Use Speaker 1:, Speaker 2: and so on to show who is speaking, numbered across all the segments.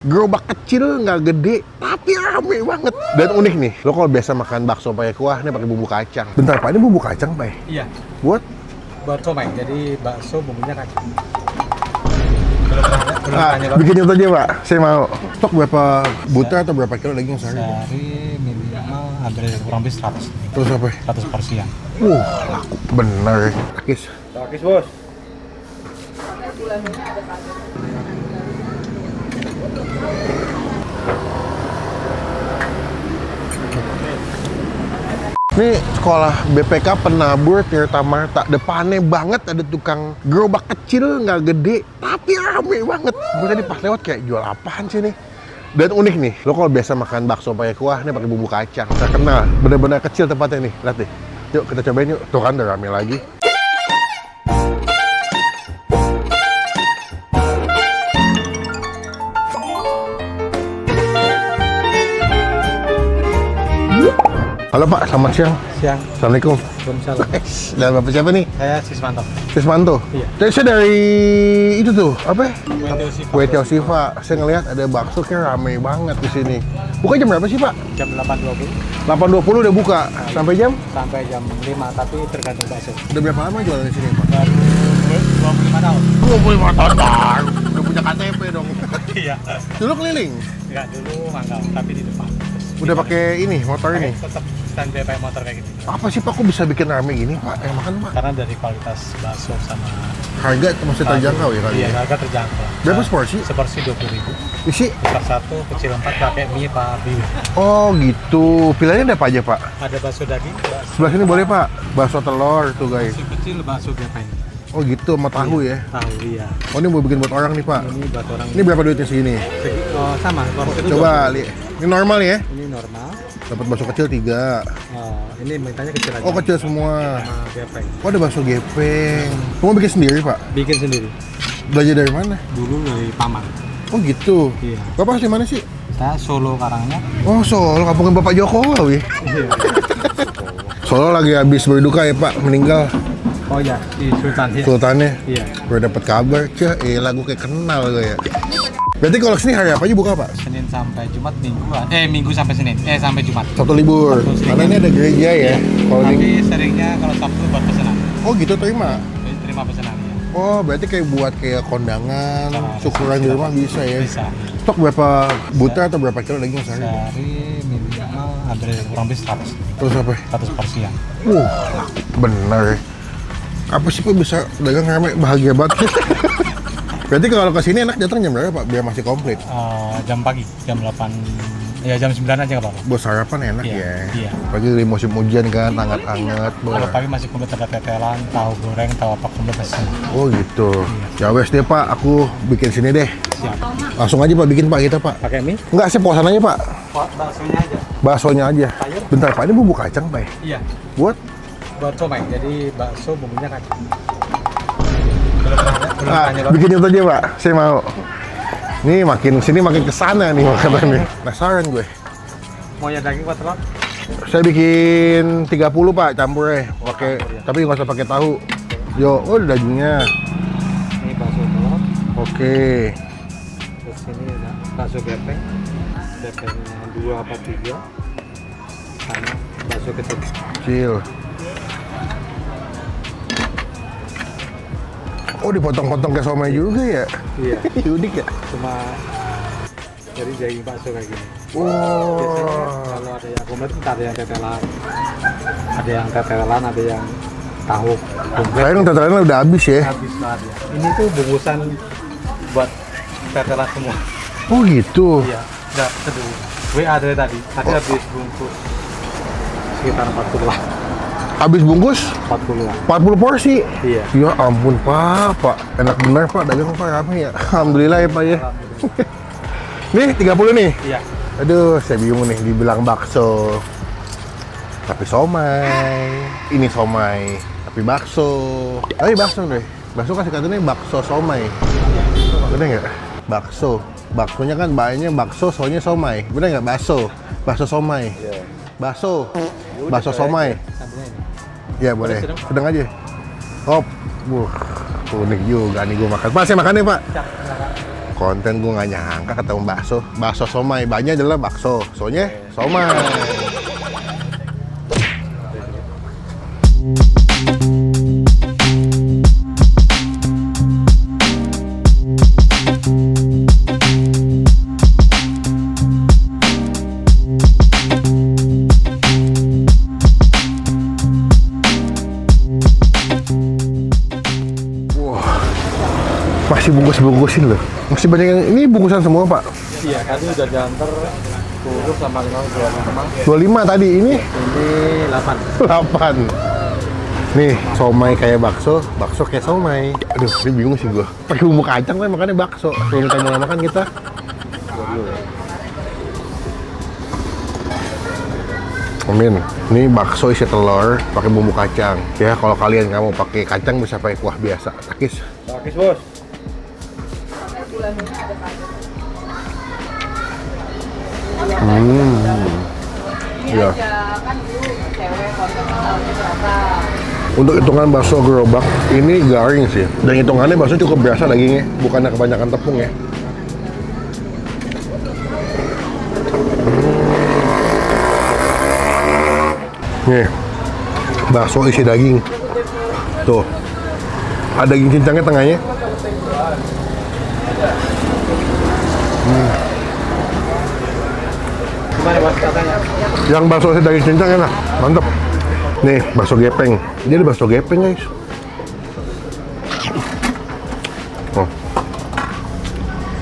Speaker 1: Gerobak kecil, nggak gede, tapi rame banget. Dan unik nih, lo kalau biasa makan bakso pakai kuah, ini pakai bumbu kacang. Bentar Pak, ini bumbu kacang Pak?
Speaker 2: Iya.
Speaker 1: Buat
Speaker 2: Somai, jadi bakso bumbunya kacang.
Speaker 1: Bikin itu aja Pak, saya mau. Stok berapa butir atau berapa kilo daging sehari?
Speaker 2: Sehari minimal hampir kurang lebih 100.
Speaker 1: Terus apa?
Speaker 2: 100 porsian.
Speaker 1: Laku bener. Takis.
Speaker 2: Takis bos.
Speaker 1: Ini sekolah BPK Penabur Tirta Marta. Depannya banget ada tukang gerobak kecil, nggak gede, tapi rame banget. Gue tadi pas lewat kayak jual apaan sih nih? Dan unik nih, lo kalau biasa makan bakso pakai kuah, ini pakai bumbu kacang. Terkenal, bener-bener kecil tempatnya nih. Lihat nih, yuk kita cobain yuk. Tuh kan udah rame lagi. Halo Pak, selamat siang.
Speaker 2: Siang.
Speaker 1: Assalamualaikum.
Speaker 2: Waalaikumsalam.
Speaker 1: Dan Bapak siapa nih?
Speaker 2: Saya Sismanto.
Speaker 1: Sismanto?
Speaker 2: Iya.
Speaker 1: Saya dari itu tuh, apa ya?
Speaker 2: Kue
Speaker 1: Kue Tiaw Siva. Saya ngelihat ada bakso kayak rame banget di sini. Buka jam berapa sih Pak?
Speaker 2: Jam 8.20
Speaker 1: 8.20 udah buka. Sampai jam?
Speaker 2: sampai jam 5, tapi tergantung bakso.
Speaker 1: Udah berapa lama jualan di sini Pak?
Speaker 2: Baru 25 tahun.
Speaker 1: 25 tahun baru. Udah punya KTP dong.
Speaker 2: Iya.
Speaker 1: Dulu keliling?
Speaker 2: Enggak, dulu manggal, tapi di depan.
Speaker 1: Udah pakai ini, motor ini?
Speaker 2: Tetap standby pakai motor kayak gitu.
Speaker 1: Apa sih Pak, kok bisa bikin rame gini Pak? Yang makan Pak?
Speaker 2: Karena dari kualitas bakso sama
Speaker 1: Harga masih terjangkau ya kali
Speaker 2: iya,
Speaker 1: ya?
Speaker 2: harga terjangkau.
Speaker 1: Berapa seporsi?
Speaker 2: Seporsi 20.000.
Speaker 1: Isi?
Speaker 2: Besar 1, kecil 4, pakai mie apa biru.
Speaker 1: Oh gitu. Pilihannya ada apa aja Pak?
Speaker 2: Ada bakso daging, bakso
Speaker 1: Sebelah sini boleh Pak? Bakso telur tuh guys.
Speaker 2: kecil, bakso gepeng.
Speaker 1: Oh gitu, sama tahu ya?
Speaker 2: Tahu, iya.
Speaker 1: Oh ini mau bikin buat orang nih Pak?
Speaker 2: Ini buat orang.
Speaker 1: Ini berapa duitnya segini?
Speaker 2: Oh, sama. Porsi itu
Speaker 1: Coba lihat. Ini normal ya?
Speaker 2: 20. Ini normal.
Speaker 1: Dapat bakso kecil 3.
Speaker 2: Oh, ini mintanya kecil aja.
Speaker 1: Oh kecil semua.
Speaker 2: Sama gepeng.
Speaker 1: Oh ada bakso gepeng. Kamu bikin sendiri Pak?
Speaker 2: Bikin sendiri.
Speaker 1: Belajar dari mana?
Speaker 2: Dulu dari paman.
Speaker 1: Oh gitu.
Speaker 2: Iya.
Speaker 1: Bapak asli mana sih?
Speaker 2: Saya Solo Karangnya.
Speaker 1: Oh Solo, kampungnya Bapak Jokowi.
Speaker 2: Iya.
Speaker 1: Solo lagi habis berduka ya Pak, meninggal
Speaker 2: Oh iya, di Sultan ya.
Speaker 1: sultannya.
Speaker 2: Iya.
Speaker 1: Gue dapat kabar, lagu kayak kenal gue ya. Berarti kalau kesini hari apa aja buka Pak?
Speaker 2: Senin sampai Jumat, mingguan. Minggu sampai Senin. Sampai Jumat.
Speaker 1: Sabtu libur.
Speaker 2: Sabtu
Speaker 1: Karena ini ada gereja ya. Kalau
Speaker 2: Tapi
Speaker 1: ini,
Speaker 2: seringnya kalau Sabtu buat pesanan.
Speaker 1: oh gitu terima.
Speaker 2: Terima pesanan ya.
Speaker 1: Oh berarti kayak buat kayak kondangan,
Speaker 2: Nah,
Speaker 1: syukuran di rumah bisa ya.
Speaker 2: Bisa.
Speaker 1: Stok berapa butir atau berapa kilo daging sehari?
Speaker 2: Sehari minimal hampir kurang lebih 100.
Speaker 1: Terus apa?
Speaker 2: 100 porsian.
Speaker 1: Laku bener. Apa sih Pak bisa dagang rame, bahagia banget. Berarti kalau kesini enak datang jam berapa Pak? Biar masih komplit.
Speaker 2: Jam pagi, jam 8. Ya jam 9 aja nggak apa-apa.
Speaker 1: Buat sarapan enak
Speaker 2: Iya,
Speaker 1: ya.
Speaker 2: iya.
Speaker 1: Pagi di musim hujan kan, hangat-hangat.
Speaker 2: Kalau pagi masih komplit, ada tetelan, tahu goreng, tahu apa komplit pesen.
Speaker 1: Oh gitu. Ya wes deh Pak, aku bikin sini deh.
Speaker 2: Siap.
Speaker 1: Langsung aja Pak bikin Pak kita Pak.
Speaker 2: Pakai mie?
Speaker 1: Enggak, saya posan aja Pak.
Speaker 2: Baksonya aja.
Speaker 1: Baksonya aja.
Speaker 2: Sayur?
Speaker 1: Bentar Pak, ini bumbu kacang Pak ya?
Speaker 2: Iya.
Speaker 1: Buat?
Speaker 2: Buat somai, jadi bakso bumbunya kacang.
Speaker 1: Bikin itu aja Pak, saya mau. Ini makin sini makin kesana nih makanannya. Penasaran gue.
Speaker 2: Mau yang daging apa telur?
Speaker 1: Saya bikin 30 Pak campurnya. Pakai,
Speaker 2: ya.
Speaker 1: tapi nggak usah pakai tahu. Yo, oh dagingnya.
Speaker 2: Ini bakso telur.
Speaker 1: Oke.
Speaker 2: Terus ini ada bakso gepeng. Gepengnya 2 apa 3. Sama bakso kecil.
Speaker 1: Kecil. Oh dipotong-potong kayak somai juga ya?
Speaker 2: Iya.
Speaker 1: Unik ya?
Speaker 2: Cuma jadi daging bakso kayak gini.
Speaker 1: Oh.
Speaker 2: Biasanya kalau ada yang komplit entah ada yang tetelan. Ada yang tetelan, ada yang tahu.
Speaker 1: Kayaknya tetelannya udah habis ya?
Speaker 2: Habis banget ya. Ini tuh bungkusan buat tetelan semua.
Speaker 1: Oh gitu?
Speaker 2: Iya. Udah seduh. WA dari tadi. Tadi habis bungkus sekitar 40 lah.
Speaker 1: Habis bungkus?
Speaker 2: 40 lah.
Speaker 1: 40 porsi?
Speaker 2: Iya.
Speaker 1: Ya ampun Pak. Enak bener Pak, dagang Pak rame ya? Alhamdulillah ya Pak ya. Nih 30 nih?
Speaker 2: Iya.
Speaker 1: Aduh, saya bingung nih dibilang bakso. Tapi somai. Ini somai, tapi bakso. Tapi bakso deh. Bakso kasih katanya bakso somai. Bener nggak? Bakso. Baksonya kan banyak bakso, soalnya somai. Bener nggak? Bakso. Bakso somai.
Speaker 2: Iya.
Speaker 1: Bakso. Bakso somai.
Speaker 2: Sambelnya ini.
Speaker 1: Ya boleh.
Speaker 2: sedang.
Speaker 1: Sedang aja. Hop. Unik juga nih gue makan. Pak, saya makan nih Pak. konten, gue nggak nyangka ketemu bakso somai. Banyak adalah bakso, soalnya somai. Masih bungkus-bungkusin loh. Masih banyak yang ini bungkusan semua, Pak.
Speaker 2: Iya, tadi udah diantar 10 sama 5,
Speaker 1: 25 tadi, ini
Speaker 2: 8.
Speaker 1: 8. Nih, somai kayak bakso kayak somai. Aduh, ini bingung sih gua. Pakai bumbu kacang kan makanya bakso. Belum kita mau makan kita. Amin. Ini bakso isi telur pakai bumbu kacang. Ya, kalau kalian nggak mau pakai kacang bisa pakai kuah biasa. Takis.
Speaker 2: Takis, Bos.
Speaker 1: Ya. Untuk hitungan bakso gerobak ini garing sih. Dan hitungannya bakso cukup berasa dagingnya, bukannya kebanyakan tepung ya. Nih, bakso isi daging. Tuh, ada daging cincangnya tengahnya.
Speaker 2: Gimana Mas katanya?
Speaker 1: Yang bakso isi daging cincang enak, mantep. Nih, bakso gepeng. Dia ada bakso gepeng, guys. Oh.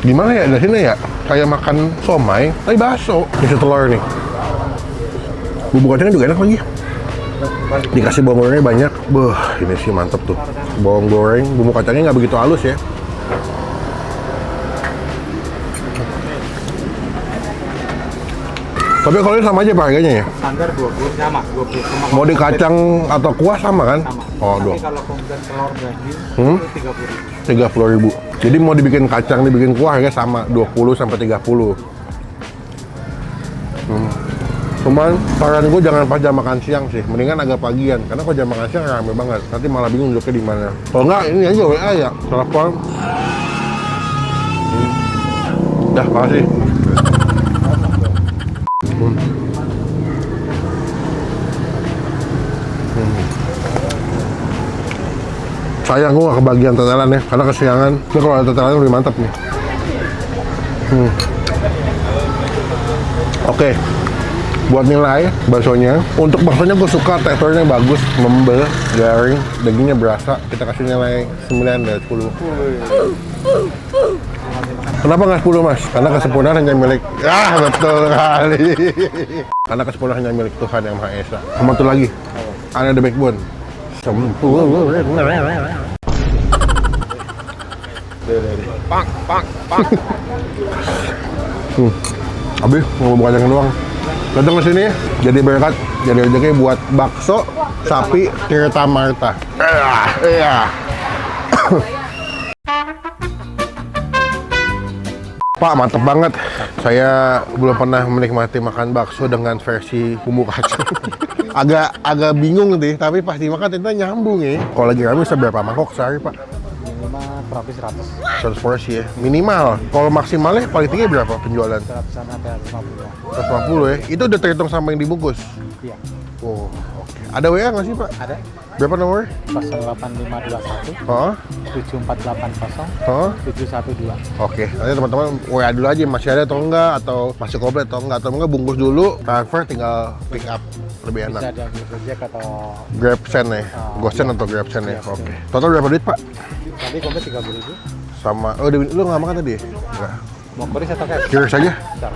Speaker 1: Gimana ya dari sini ya? Kayak makan somai, tapi bakso. Isi telur nih. Bumbu kacangnya juga enak lagi. Dikasih bawang gorengnya banyak. Beuh, ini sih mantep tuh. Bawang goreng, bumbu kacangnya nggak begitu halus ya. Tapi kalau ini sama aja Pak harganya ya?
Speaker 2: Standar 20 sama, 20 sama.
Speaker 1: Mau di kacang atau kuah sama kan?
Speaker 2: Sama.
Speaker 1: Oh,
Speaker 2: Tapi
Speaker 1: dong.
Speaker 2: kalau kemudian telur daging itu 30.000.
Speaker 1: 30.000. Jadi mau dibikin kacang, dibikin kuah harganya sama 20 sampai 30. Cuman saran gue jangan pas jam makan siang sih, mendingan agak pagian. Karena kalau jam makan siang rame banget, nanti malah bingung duduknya di mana. Kalau enggak ini aja WA ya, telepon. Dah, makasih. Sayang gue gak kebagian tetelan ya, karena kesiangan. Ini kalau ada tetelan lebih mantap nih. Oke, buat nilai baksonya. Untuk baksonya gue suka teksturnya bagus, membel, garing, dagingnya berasa. Kita kasih nilai 9 dari 10. Kenapa nggak 10 Mas? Karena kesempurnaan hanya milik. Ah, betul kali. Karena kesempurnaan hanya milik Tuhan Yang Maha Esa. Sama tuh lagi, ada the backbone. Sempurna. Pak. Habis mau buka kacang doang. Datang ke sini jadi berkat, jadi rezeki buat bakso sapi Tirta Marta. Iya. Pak, mantep banget. Saya belum pernah menikmati makan bakso dengan versi bumbu kacang. agak bingung deh, tapi pas dimakan ternyata nyambung ya. Kalau lagi rame bisa berapa mangkok sehari, Pak?
Speaker 2: Minimal berapa 100.
Speaker 1: 100 porsi ya, minimal. Kalau maksimalnya paling tinggi berapa penjualan?
Speaker 2: 100-an sampai
Speaker 1: 150
Speaker 2: 50.
Speaker 1: ya. Itu udah terhitung sama yang dibungkus.
Speaker 2: Iya.
Speaker 1: Oh, oke. Ada WA nggak sih, Pak?
Speaker 2: Ada
Speaker 1: Berapa nomor?
Speaker 2: 08521
Speaker 1: Oh,
Speaker 2: 7480
Speaker 1: oh.
Speaker 2: 712.
Speaker 1: Oke, nanti teman-teman WA dulu aja masih ada atau enggak, atau masih komplit atau enggak bungkus dulu, transfer tinggal pick up, lebih
Speaker 2: Bisa
Speaker 1: enak.
Speaker 2: diambil Gojek atau
Speaker 1: Grab send ya, GoSend
Speaker 2: iya.
Speaker 1: atau Grab send ya.
Speaker 2: Iya,
Speaker 1: Oke. Total berapa duit, Pak?
Speaker 2: tadi komplit 30.000.
Speaker 1: Sama, oh lu nggak makan tadi? Enggak.
Speaker 2: Mau kuris atau cash?
Speaker 1: Kira saja.
Speaker 2: Bentar.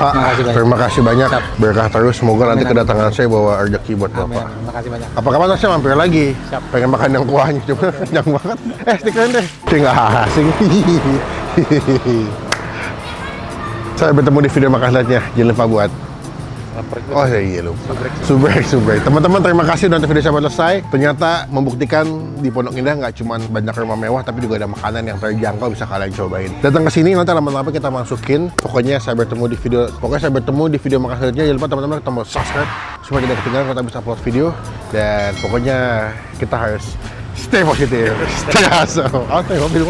Speaker 1: Pak, terima kasih banyak. Berkah terus, semoga nanti kedatangan saya bawa rezeki buat
Speaker 2: Amin.
Speaker 1: Bapak.
Speaker 2: Terima kasih banyak.
Speaker 1: Apa-apa saya mampir lagi.
Speaker 2: Siap.
Speaker 1: Pengen makan yang kuahnya, cuma kenyang banget. Stikerin deh. Tinggal asing. Saya bertemu di video makan selanjutnya. Jangan lupa buat oh iya lupa. Subrek. Teman-teman terima kasih udah nonton video sampai selesai. Ternyata membuktikan di Pondok Indah nggak cuma banyak rumah mewah, tapi juga ada makanan yang terjangkau bisa kalian cobain. Datang ke sini nanti lama-lama kita masukin. Pokoknya saya bertemu di video makan selanjutnya. Jangan lupa teman-teman tombol subscribe supaya tidak ketinggalan kalau kita bisa upload video. Dan pokoknya kita harus stay positif, stay awesome. Stay mobil.